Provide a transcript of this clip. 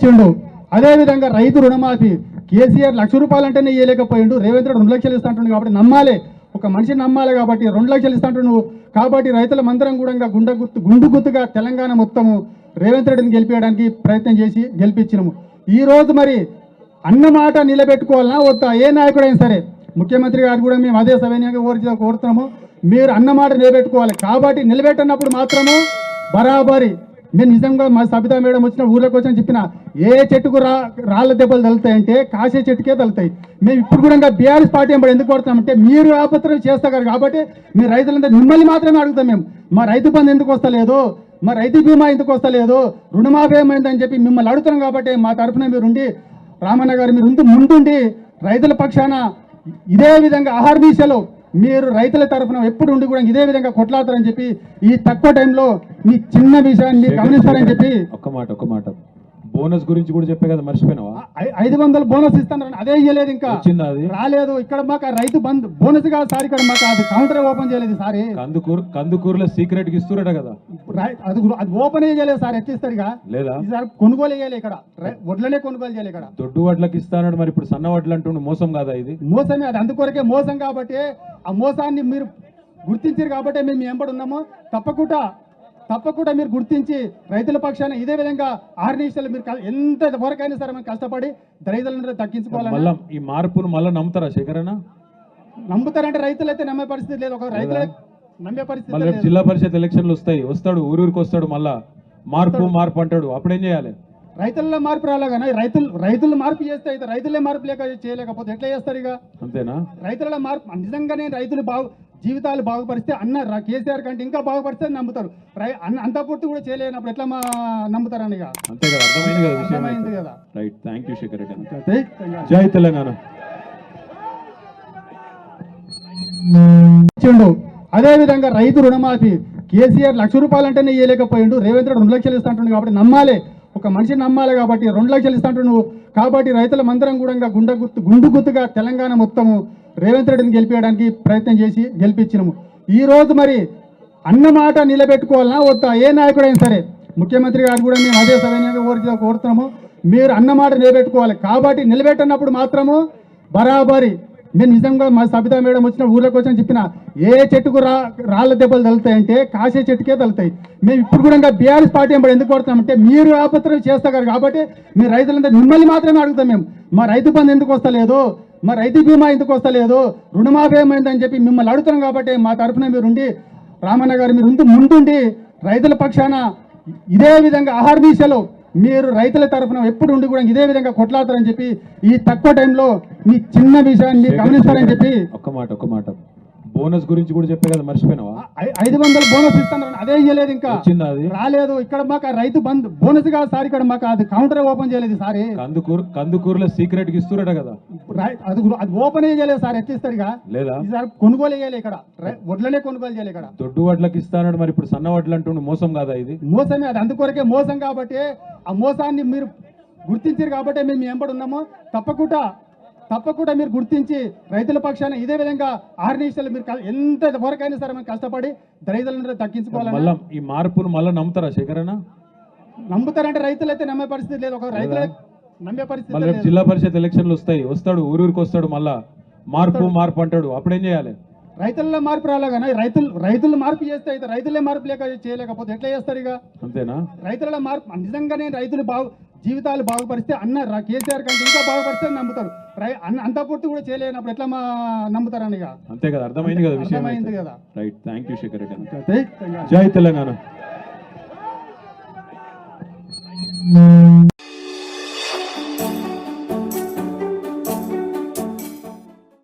ఇచ్చిండు. అదేవిధంగా రైతు రుణమాఫీ కేసీఆర్ 1,00,000 రూపాయలు అంటేనే ఇవ్వలేకపోయిండు. రేవంత్ రెడ్డి 2 లక్షలు ఇస్తా అంటుండు కాబట్టి నమ్మాలి, ఒక మనిషిని నమ్మాలి. కాబట్టి 2 లక్షలు ఇస్తా అంటుండు కాబట్టి రైతుల మందరం కూడా గుండు గుర్తుగా తెలంగాణ మొత్తము రేవంత్ రెడ్డిని గెలిపించడానికి ప్రయత్నం చేసి గెలిపించినాము. ఈ రోజు మరి అన్నమాట నిలబెట్టుకోవాలన్నా వద్దా? ఏ నాయకుడైనా సరే, ముఖ్యమంత్రి గారు కూడా మేము అదే సవినయంగా కోరుతున్నాము, మీరు అన్నమాట నిలబెట్టుకోవాలి. కాబట్టి నిలబెట్టనప్పుడు మాత్రము బరాబరి నేను నిజంగా మా సబితా మేడం వచ్చిన ఊళ్ళోకి వచ్చి చెప్పిన, ఏ చెట్టుకు రాళ్ళ దెబ్బలు తగులుతాయంటే కాసే చెట్టుకే తగులుతాయి. మేము ఇప్పుడు కూడా బీఆర్ఎస్ పార్టీ ఎంబడి ఎందుకు కొడుతున్నామంటే మీరు ఆపత్రం చేస్తారు కాబట్టి మీరు రైతులంతా మిమ్మల్ని మాత్రమే అడుగుతాం. మేము మా రైతు బంధు ఎందుకు వస్తలేదు, మా రైతు బీమా ఎందుకు వస్తలేదు, రుణమాఫీ ఏమైందని చెప్పి మిమ్మల్ని అడుగుతున్నాం. కాబట్టి మా తరఫున మీరుండి రామన్న గారు మీరు ముందుండి రైతుల పక్షాన ఇదే విధంగా ఆహార దిశలో మీరు రైతుల తరఫున ఎప్పుడు ఉండి కూడా ఇదే విధంగా కొట్లాడతారని చెప్పి ఈ తక్కువ టైంలో మీ చిన్న విషయాన్ని గమనిస్తారని చెప్పి ఒక్క మాట బోనస్ గురించి కూడా చెప్పే కదా, మర్చిపోయినావా? 500 బోనస్ ఇస్తాను, అదే ఇయ్యలేదు, ఇంకా అది రాలేదు. ఇక్కడ మాకు రైతు బంధు బోనస్ కాదు సార్, ఇక్కడ మాకు అది కౌంటర్ ఓపెన్ చేయలేదు సార్. కందుకూరులో సీక్రెట్ కి ఇస్తున్నట కదా, అది ఓపెన్ చేయలేదు సార్. ఎట్టిస్తారు ఇక లేదా సార్? కొనుగోలు చేయాలి ఇక్కడ, వడ్లనే కొనుగోలు చేయాలి ఇక్కడ. దొడ్డు వడ్లకి ఇస్తానడు, మరి ఇప్పుడు సన్న వడ్లు అంటుండే మోసం కాదా ఇది? మోసమే, అది అందుకొరకే మోసం. కాబట్టి ఆ మోసాన్ని మీరు గుర్తించారు కాబట్టి మేము ఎంబడి ఉన్నాము. తప్పకుండా మీరు గుర్తించి రైతుల పక్షాన ఇదే విధంగా 6 నిమిషాలు మీరు ఎంత వరకైనా సరే మనం కష్టపడి రైతులను తగ్గించుకోవాలి. ఈ మార్పును మళ్ళీ నమ్ముతారా శేఖరన్న? నమ్ముతారంటే రైతులు అయితే నమ్మే పరిస్థితి లేదు, ఒక రైతులు నమ్మే పరిస్థితి. జిల్లా పరిషత్ ఎలక్షన్లు వస్తాడు, ఊరికి వస్తాడు, మళ్ళా మార్పు అంటాడు, అప్పుడేం చేయాలి? రైతుల్లో మార్పు రాలే కానీ రైతులు మార్పు చేస్తే అయితే రైతులే మార్పు చేయలేకపోతే ఎట్లా చేస్తారు ఇక? అంతేనా? రైతుల మార్పు నిజంగానే రైతులు జీవితాలు బాగుపరిస్తే అన్న కేసీఆర్ కంటే ఇంకా బాగుపరిస్తే నమ్ముతారు. అంత పూర్తి కూడా చేయలేనప్పుడు ఎట్లా నమ్ముతారని? అంతే కదా, అర్థమైంది కదా. Right, thank you Shekhar Reddy. జై తెలంగాణ. అదేవిధంగా రైతు రుణమాఫీ కేసీఆర్ 1,00,000 రూపాయలు అంటేనే ఇవ్వలేకపోయిండు. రేవంత్ రెడ్డి 2 లక్షలు ఇస్తా అంటుండు కాబట్టి నమ్మాలి, ఒక మనిషిని నమ్మాలి. కాబట్టి 2 లక్షలు ఇస్తా అంటుండు కాబట్టి రైతుల మందరం కూడా గుండు గుర్తుగా తెలంగాణ మొత్తము రేవంత్ రెడ్డిని గెలిపించడానికి ప్రయత్నం చేసి గెలిపించినాము. ఈ రోజు మరి అన్నమాట నిలబెట్టుకోవాలన్నా వద్దా? ఏ నాయకుడైనా సరే, ముఖ్యమంత్రి గారు కూడా మేము అదే సవినయంగా కోరుతున్నాము, మీరు అన్నమాట నిలబెట్టుకోవాలి. కాబట్టి నిలబెట్టనప్పుడు మాత్రము బరాబరి నేను నిజంగా మా సబితా మేడం వచ్చిన ఊళ్ళోకి వచ్చి చెప్పిన, ఏ చెట్టుకు రాళ్ళ దెబ్బలు తగులుతాయంటే కాసే చెట్టుకే తగులుతాయి. మేము ఇప్పుడు కూడా బీఆర్ఎస్ పార్టీ ఎంబడి ఎందుకు కొడుతున్నామంటే మీరు ఆపత్రం చేస్తారు కాబట్టి మీరు రైతులంతా మిమ్మల్ని మాత్రమే అడుగుతాం. మేము మా రైతు బంధు ఎందుకు వస్తలేదు, మా రైతు బీమా ఎందుకు వస్తలేదు, రుణమాఫీ ఏమైందని చెప్పి మిమ్మల్ని అడుగుతున్నాం. కాబట్టి మా తరఫున మీరుండి రామన్న గారు మీరు ముందుండి రైతుల పక్షాన ఇదే విధంగా ఆహార దిశలో మీరు రైతుల తరఫున ఎప్పుడు ఉండి కూడా ఇదే విధంగా కొట్లాడతారని చెప్పి ఈ తక్కువ టైంలో మీ చిన్న విషయాన్ని గమనిస్తారని చెప్పి ఒక్క మాట బోనస్ గురించి కూడా చెప్పే కదా, మర్చిపోయినావా? 500 బోనస్ ఇస్తాను, అదే ఇయ్యలేదు, ఇంకా అది రాలేదు. ఇక్కడ మాకు రైతు బంధు బోనస్ కాదు సార్, ఇక్కడ మాకు అది కౌంటర్ ఓపెన్ చేయలేదు సార్. కందుకూరులో సీక్రెట్ కి ఇస్తున్నట కదా, అది ఓపెన్ చేయలేదు సార్. ఎట్టిస్తారు ఇక లేదా సార్? కొనుగోలు చేయాలి ఇక్కడ, వడ్లనే కొనుగోలు చేయాలి ఇక్కడ. దొడ్డు వడ్లకి ఇస్తానడు, మరి ఇప్పుడు సన్న వడ్లు అంటుండే మోసం కాదా ఇది? మోసమే, అది అందుకొరకే మోసం. కాబట్టి ఆ మోసాన్ని మీరు గుర్తించారు కాబట్టి మేము ఎంబడి ఉన్నాము. తప్పకుండా మీరు గుర్తించి రైతుల పక్షాన ఇదే విధంగా 6 నిమిషాలు మీరు ఎంత వరకైనా సరే మనం కష్టపడి రైతులను తగ్గించుకోవాలి. ఈ మార్పును మళ్ళీ నమ్ముతారా శేఖరన్న? నమ్ముతారంటే రైతులు అయితే నమ్మే పరిస్థితి లేదు, ఒక రైతులు నమ్మే పరిస్థితి. జిల్లా పరిషత్ ఎలక్షన్లు వస్తాడు, ఊరికి వస్తాడు, మళ్ళా మార్పు అంటాడు, అప్పుడేం చేయాలి? రైతుల్లో మార్పు రాలే కానీ రైతులు మార్పు చేస్తే అయితే రైతులే మార్పు చేయలేకపోతే ఎట్లా చేస్తారు ఇక? అంతేనా? రైతుల మార్పు నిజంగానే రైతులు జీవితాలు బాగుపరిస్తే అన్న కేసీఆర్ కంటే ఇంకా బాగుపరిస్తే నమ్ముతారు. అంత పూర్తి కూడా చేయలేనప్పుడు ఎట్లా నమ్ముతారని? అంతే కదా, అర్థమైంది కదా, అర్థమైంది కదా. Right, thank you Shekhar Reddy. జై తెలంగాణ.